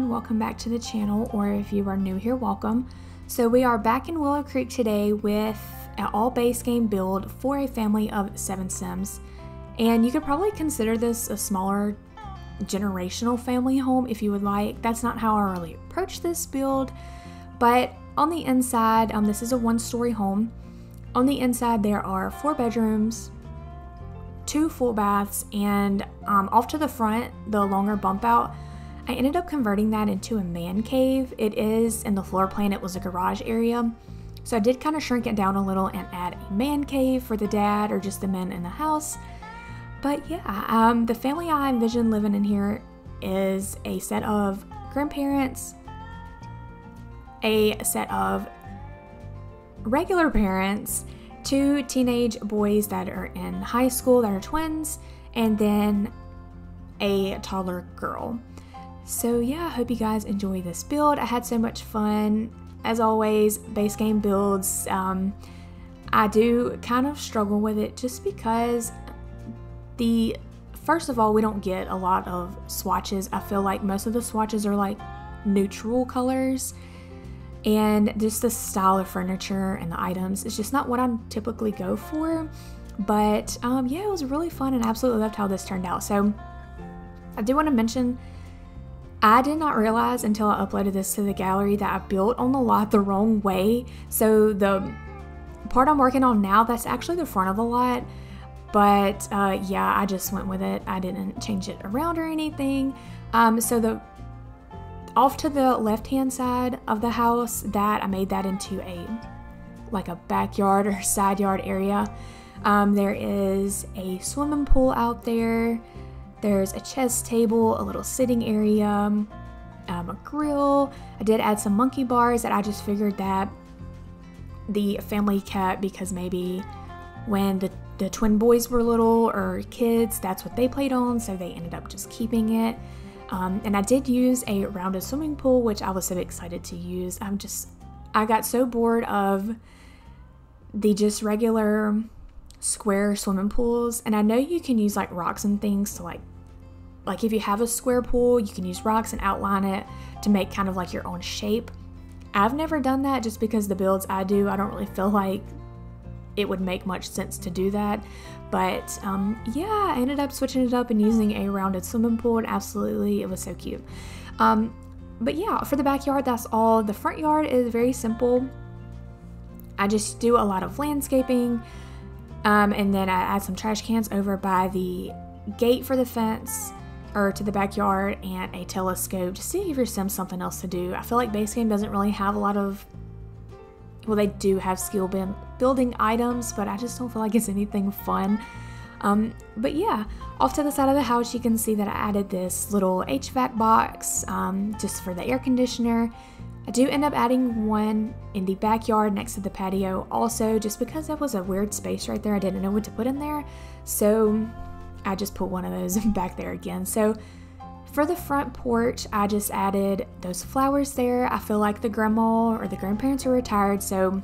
everyone, welcome back to the channel, or if you are new here, welcome. So we are back in Willow Creek today with an all base game build for a family of 7 Sims. And you could probably consider this a smaller generational family home if you would like. That's not how I really approach this build, but on the inside, this is a 1-story home. On the inside there are 4 bedrooms, 2 full baths, and off to the front, the longer bump out, I ended up converting that into a man cave. It is, in the floor plan, it was a garage area. So I did kind of shrink it down a little and add a man cave for the dad or just the men in the house. But yeah, the family I envision living in here is a set of grandparents, a set of regular parents, 2 teenage boys that are in high school that are twins, and then a toddler girl. So yeah, I hope you guys enjoy this build. I had so much fun. As always, base game builds, I do kind of struggle with it just because first of all, we don't get a lot of swatches. I feel like most of the swatches are like neutral colors, and just the style of furniture and the items is just not what I typically go for. But yeah, it was really fun and I absolutely loved how this turned out. So I do want to mention, I did not realize until I uploaded this to the gallery that I built on the lot the wrong way. So the part I'm working on now, that's actually the front of the lot. But yeah, I just went with it. I didn't change it around or anything. So off to the left-hand side of the house, that I made that into like a backyard or side yard area. There is a swimming pool out there. There's a chess table, a little sitting area, a grill. I did add some monkey bars that I just figured that the family kept because maybe when the twin boys were little or kids, that's what they played on, so they ended up just keeping it. And I did use a rounded swimming pool, which I was so excited to use. I got so bored of the just regular square swimming pools, and I know you can use like rocks and things to like if you have a square pool, you can use rocks and outline it to make kind of like your own shape. I've never done that just because the builds I do, I don't really feel like it would make much sense to do that. But yeah, I ended up switching it up and using a rounded swimming pool, and absolutely it was so cute. But yeah, for the backyard, that's all. The front yard is very simple. I just do a lot of landscaping, and then I add some trash cans over by the gate for the fence or to the backyard, and a telescope just to give your Sims something else to do. I feel like base game doesn't really have a lot of, well, they do have skill building items, but I just don't feel like it's anything fun. But yeah, off to the side of the house, you can see that I added this little HVAC box just for the air conditioner. I do end up adding one in the backyard next to the patio also, just because that was a weird space right there. I didn't know what to put in there, so I just put one of those back there again. So for the front porch, I just added those flowers there. I feel like the grandma or the grandparents are retired, so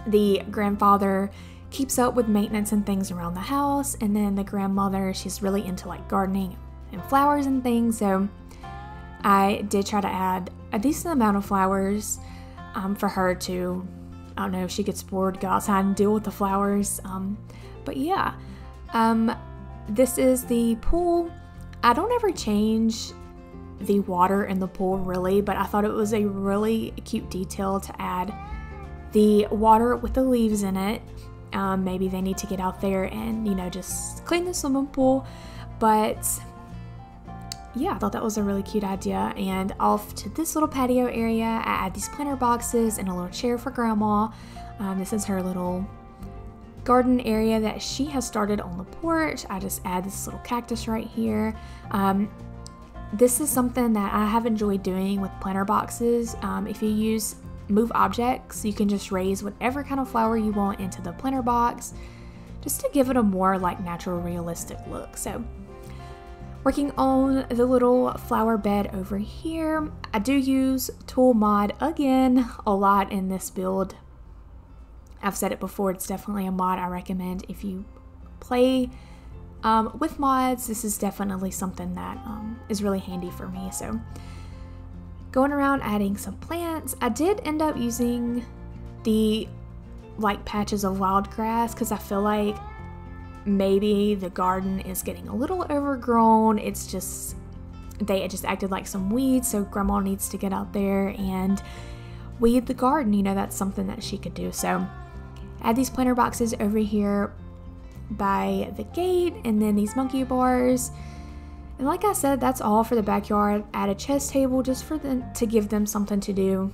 the grandfather keeps up with maintenance and things around the house, and then the grandmother, she's really into like gardening and flowers and things, so I did try to add a decent amount of flowers for her to, I don't know, if she gets bored, go outside and deal with the flowers. But yeah, this is the pool. I don't ever change the water in the pool really, but I thought it was a really cute detail to add the water with the leaves in it. Maybe they need to get out there and, you know, just clean the swimming pool. But yeah, I thought that was a really cute idea. And off to this little patio area, I add these planter boxes and a little chair for grandma. This is her little garden area that she has started on the porch. I just add this little cactus right here. This is something that I have enjoyed doing with planter boxes. If you use move objects, you can just raise whatever kind of flower you want into the planter box, just to give it a more like natural, realistic look. So working on the little flower bed over here, I do use tool mod again a lot in this build. I've said it before, it's definitely a mod I recommend if you play with mods. This is definitely something that is really handy for me. So going around adding some plants. I did end up using the like patches of wild grass because I feel like maybe the garden is getting a little overgrown. It's just, they just acted like some weeds, so grandma needs to get out there and weed the garden. You know, that's something that she could do. So add these planter boxes over here by the gate, and then these monkey bars. And like I said, that's all for the backyard. Add a chess table just for them to give them something to do,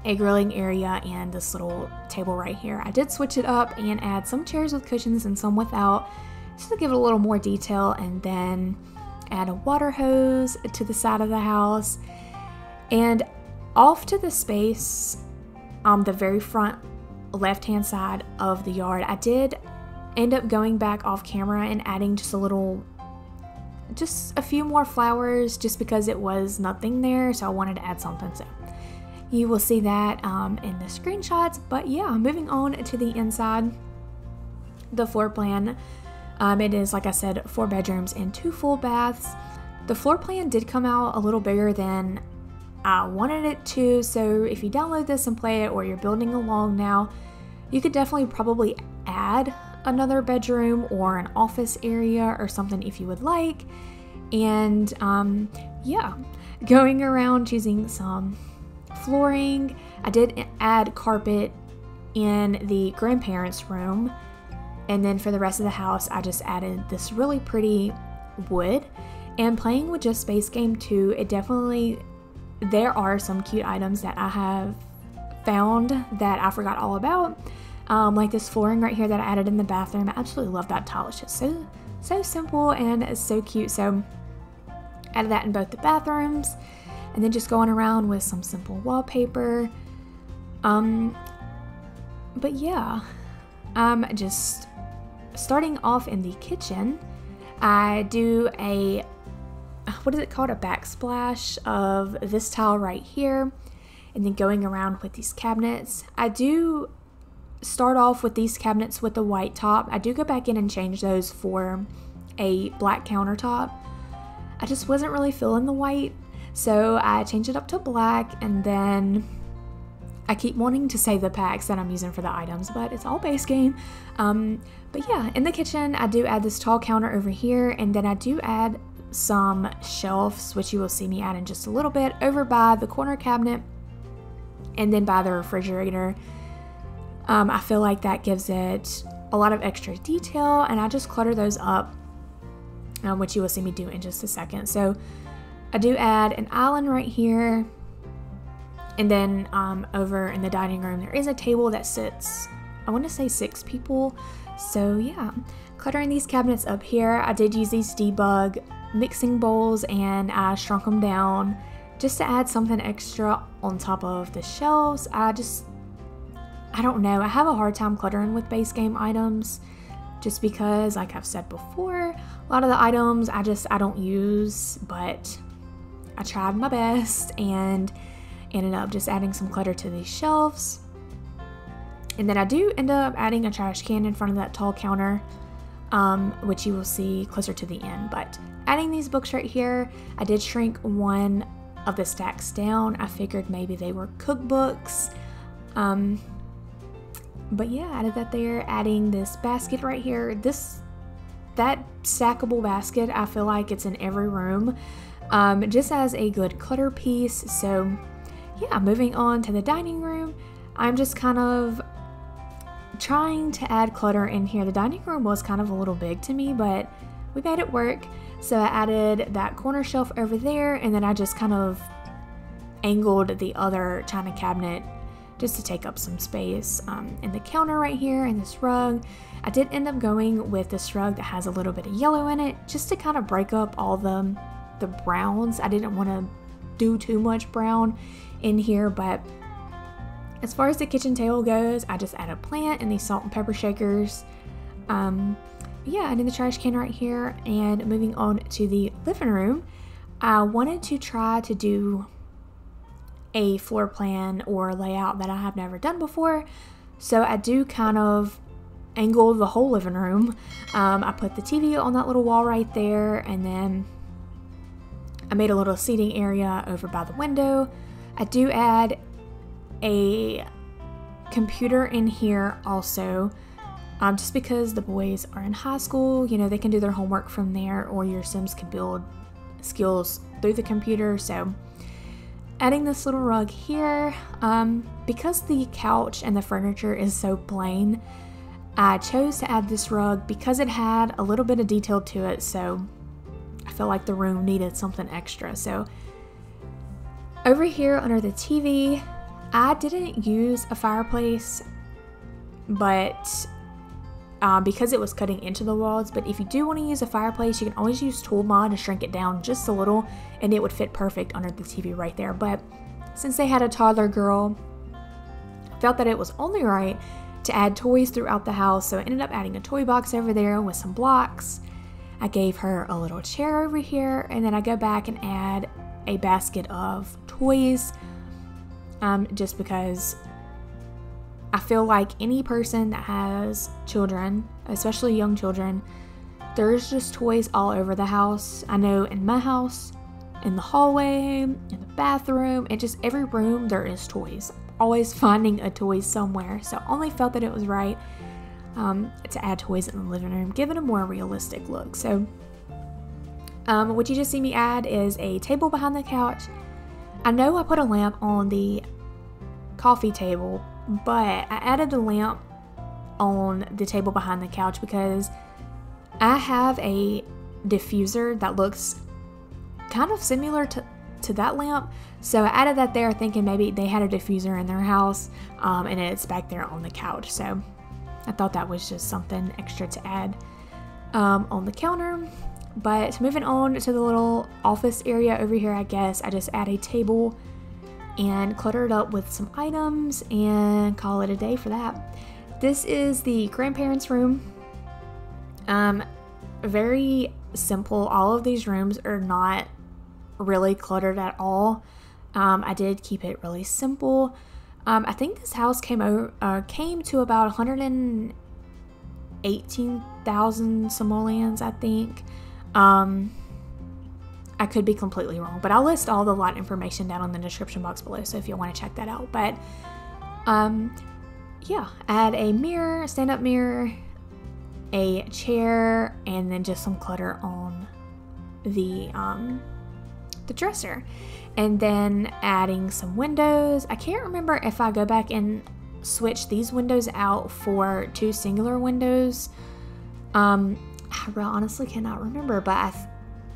a grilling area, and this little table right here. I did switch it up and add some chairs with cushions and some without, just to give it a little more detail, and then add a water hose to the side of the house. And off to the space on the very front left hand side of the yard, I did end up going back off camera and adding just a few more flowers, just because it was nothing there, so I wanted to add something. So you will see that in the screenshots. But yeah, moving on to the inside, the floor plan. It is, like I said, 4 bedrooms and 2 full baths. The floor plan did come out a little bigger than I wanted it to, so if you download this and play it, or you're building along now, you could definitely probably add another bedroom or an office area or something if you would like. And yeah, going around choosing some flooring. I did add carpet in the grandparents' room, and then for the rest of the house I just added this really pretty wood. And playing with just Space Game 2, there are some cute items that I have found that I forgot all about. Like this flooring right here that I added in the bathroom. I absolutely love that tile. It's just so simple and it's so cute. So added that in both the bathrooms, and then just going around with some simple wallpaper. But yeah, just starting off in the kitchen, I do a, what is it called, a backsplash of this tile right here, and then going around with these cabinets. I do start off with these cabinets with the white top. I do go back in and change those for a black countertop. I just wasn't really feeling the white, so I changed it up to black. And then I keep wanting to say the packs that I'm using for the items, but it's all base game. But yeah, in the kitchen I do add this tall counter over here, and then I do add some shelves, which you will see me add in just a little bit, over by the corner cabinet and then by the refrigerator. I feel like that gives it a lot of extra detail, and I just clutter those up, which you will see me do in just a second. So I do add an island right here, and then over in the dining room there is a table that sits, I want to say 6 people. So yeah, cluttering these cabinets up here. I did use these debug mixing bowls, and I shrunk them down just to add something extra on top of the shelves. I don't know, I have a hard time cluttering with base game items, just because, like I've said before, a lot of the items I don't use, but I tried my best and ended up just adding some clutter to these shelves. And then I do end up adding a trash can in front of that tall counter, which you will see closer to the end. But adding these books right here, I did shrink one of the stacks down. I figured maybe they were cookbooks. But yeah, added that there. Adding this basket right here. That stackable basket, I feel like it's in every room, just as a good clutter piece. So yeah, moving on to the dining room, I'm just kind of trying to add clutter in here. The dining room was kind of a little big to me, but we made it work. So I added that corner shelf over there, and then I just kind of angled the other china cabinet just to take up some space. And the counter right here, and this rug, I did end up going with this rug that has a little bit of yellow in it, just to kind of break up all the browns. I didn't want to do too much brown in here. But as far as the kitchen table goes, I just added a plant and these salt and pepper shakers. Yeah, and in the trash can right here. And moving on to the living room, I wanted to try to do a floor plan or layout that I have never done before. So I do kind of angle the whole living room. I put the TV on that little wall right there, and then I made a little seating area over by the window. I do add a computer in here also, just because the boys are in high school, you know, they can do their homework from there, or your Sims can build skills through the computer. So adding this little rug here, because the couch and the furniture is so plain, I chose to add this rug because it had a little bit of detail to it, so I felt like the room needed something extra. So over here under the TV, I didn't use a fireplace, but because it was cutting into the walls. But if you do want to use a fireplace, you can always use Tool Mod to shrink it down just a little, and it would fit perfect under the TV right there. But since they had a toddler girl, I felt that it was only right to add toys throughout the house, so I ended up adding a toy box over there with some blocks. I gave her a little chair over here, and then I go back and add a basket of toys, just because I feel like any person that has children, especially young children, there's just toys all over the house. I know in my house, in the hallway, in the bathroom, and just every room there is toys. Always finding a toy somewhere. So I only felt that it was right to add toys in the living room, give it a more realistic look. So what you just see me add is a table behind the couch. I know I put a lamp on the coffee table, but I added the lamp on the table behind the couch because I have a diffuser that looks kind of similar to that lamp, so I added that there thinking maybe they had a diffuser in their house, and it's back there on the couch. So I thought that was just something extra to add on the counter. But moving on to the little office area over here, I guess I just add a table and clutter it up with some items and call it a day for that. This is the grandparents' room. Very simple. All of these rooms are not really cluttered at all. I did keep it really simple. I think this house came to about 118,000 simoleons, I think. I could be completely wrong, but I'll list all the lot information down in the description box below, so if you want to check that out. But yeah, add a mirror, stand-up mirror, a chair, and then just some clutter on the dresser, and then adding some windows. I can't remember if I go back and switch these windows out for 2 singular windows. I honestly cannot remember, but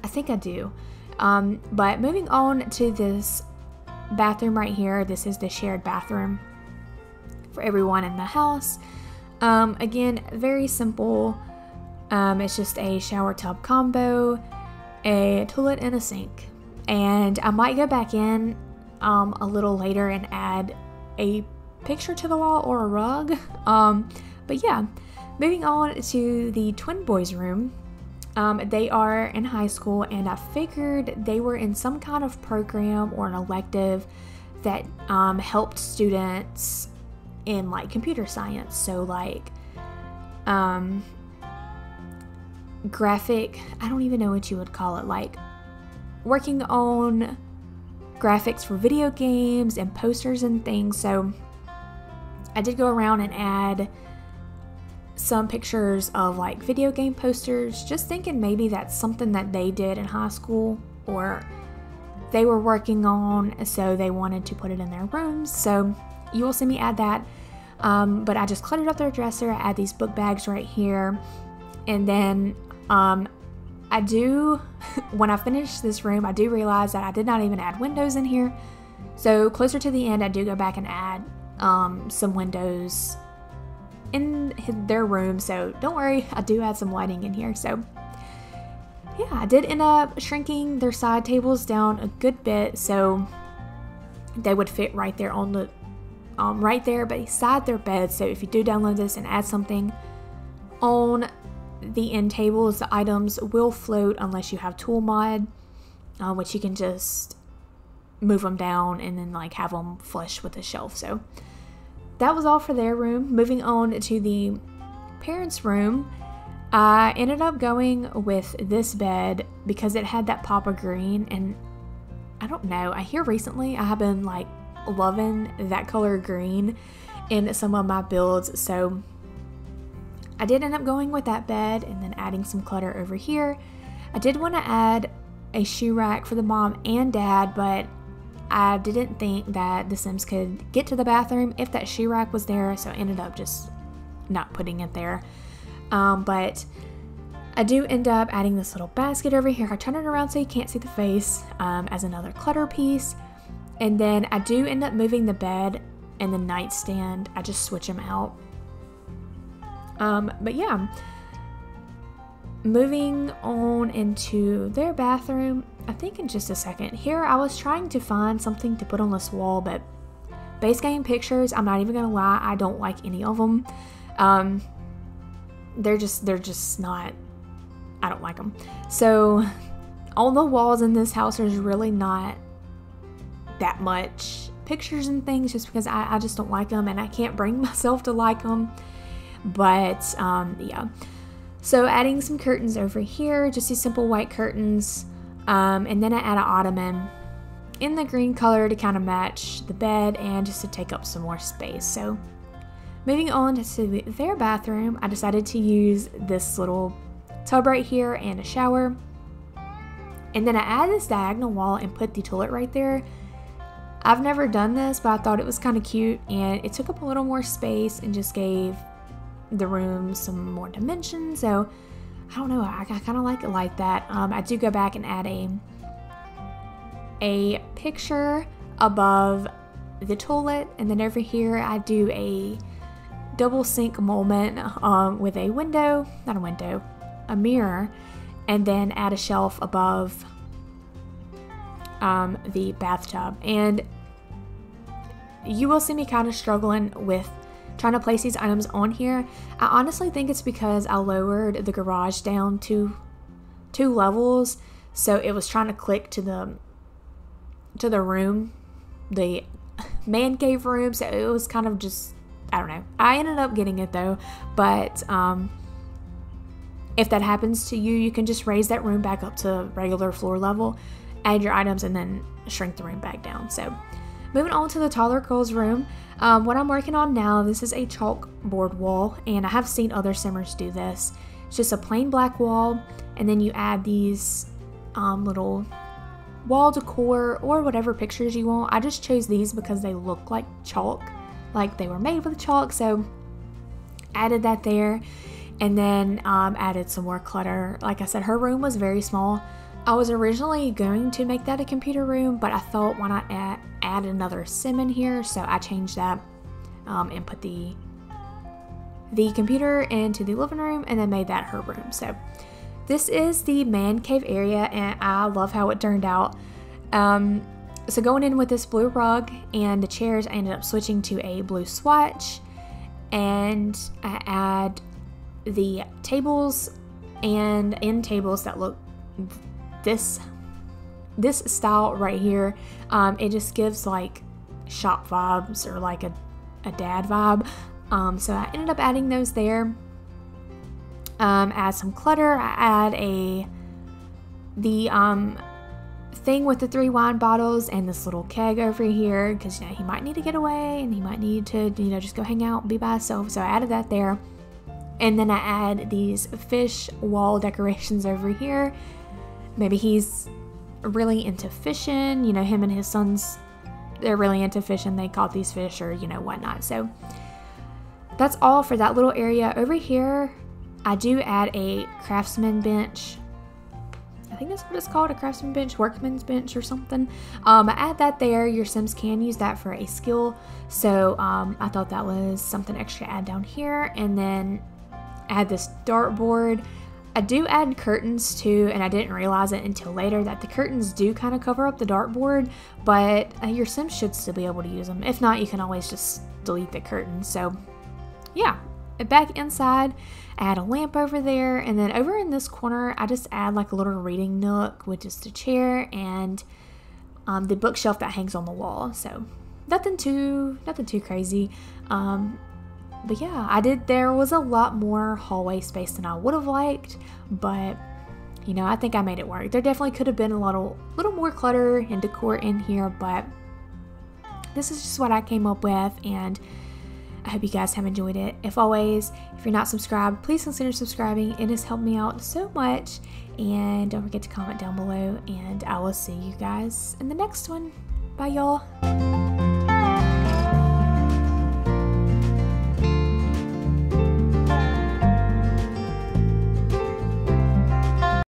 I think I do. But moving on to this bathroom right here, this is the shared bathroom for everyone in the house. Again, very simple. It's just a shower tub combo, a toilet, and a sink. And I might go back in a little later and add a picture to the wall or a rug. But yeah, moving on to the twin boys' room. They are in high school, and I figured they were in some kind of program or an elective that helped students in like computer science. So like graphic, I don't even know what you would call it, like working on graphics for video games and posters and things. So I did go around and add some pictures of like video game posters, just thinking maybe that's something that they did in high school or they were working on, so they wanted to put it in their rooms. So you will see me add that. But I just cluttered up their dresser. I add these book bags right here, and then I do, when I finish this room, I do realize that I did not even add windows in here. So closer to the end, I do go back and add some windows in their room. So don't worry, I do add some lighting in here. So yeah, I did end up shrinking their side tables down a good bit so they would fit right there on the right there beside their bed. So if you do download this and add something on the end tables, the items will float unless you have Tool Mod, which you can just move them down and then like have them flush with the shelf. So that was all for their room. Moving on to the parents' room, I ended up going with this bed because it had that pop of green, and I don't know, I hear recently I have been like loving that color green in some of my builds, so I did end up going with that bed and then adding some clutter over here. I did want to add a shoe rack for the mom and dad, but I didn't think that the Sims could get to the bathroom if that shoe rack was there, so I ended up just not putting it there. But I do end up adding this little basket over here. I turn it around so you can't see the face, as another clutter piece. And then I do end up moving the bed and the nightstand. I just switch them out. But yeah, moving on into their bathroom, I think in just a second. Here I was trying to find something to put on this wall, but base game pictures, I'm not even gonna lie, I don't like any of them. They're just not, I don't like them. So on the walls in this house, there's really not that much pictures and things, just because I just don't like them and I can't bring myself to like them. But yeah, so adding some curtains over here, just these simple white curtains, and then I add an ottoman in the green color to kind of match the bed and just to take up some more space. So moving on to their bathroom, I decided to use this little tub right here and a shower, and then I add this diagonal wall and put the toilet right there. I've never done this, but I thought it was kind of cute, and it took up a little more space and just gave the room some more dimension. So I don't know, I kind of like it like that. I do go back and add a picture above the toilet, and then over here I do a double sink moment with a window, not a window, a mirror, and then add a shelf above the bathtub. And you will see me kind of struggling with trying to place these items on here. I honestly think it's because I lowered the garage down to 2 levels, so it was trying to click to the room, the man cave room, so it was kind of just, I don't know. I ended up getting it though, but if that happens to you, you can just raise that room back up to regular floor level, add your items, and then shrink the room back down. So moving on to the toddler girl's room, what I'm working on now, this is a chalkboard wall, and I have seen other simmers do this. It's just a plain black wall, and then you add these little wall decor or whatever pictures you want. I just chose these because they look like chalk, like they were made with chalk, so added that there. And then added some more clutter. Like I said, her room was very small. I was originally going to make that a computer room, but I thought, why not add another sim in here? So I changed that and put the computer into the living room, and then made that her room. So this is the man cave area, and I love how it turned out. So going in with this blue rug and the chairs, I ended up switching to a blue swatch, and I add the tables and end tables that look this style right here. It just gives like shop vibes, or like a dad vibe. So I ended up adding those there. Add some clutter. I add the thing with the 3 wine bottles and this little keg over here, because you know he might need to get away and he might need to, you know, just go hang out and be by himself. So I added that there. And then I add these fish wall decorations over here. Maybe he's really into fishing. You know, him and his sons, they're really into fishing. They caught these fish, or, you know, whatnot. So that's all for that little area. Over here, I do add a craftsman bench. I think that's what it's called, a craftsman bench, workman's bench or something. I add that there. Your Sims can use that for a skill. So I thought that was something extra to add down here. And then add this dartboard. I do add curtains too, and I didn't realize it until later that the curtains do kind of cover up the dartboard, but your Sims should still be able to use them. If not, you can always just delete the curtains. So yeah, back inside, add a lamp over there, and then over in this corner, I just add like a little reading nook with just a chair and the bookshelf that hangs on the wall. So nothing too crazy. But yeah, there was a lot more hallway space than I would have liked, but you know, I think I made it work. There definitely could have been a little more clutter and decor in here, but this is just what I came up with, and I hope you guys have enjoyed it. If you're not subscribed, please consider subscribing. It has helped me out so much, and don't forget to comment down below, and I will see you guys in the next one. Bye, y'all.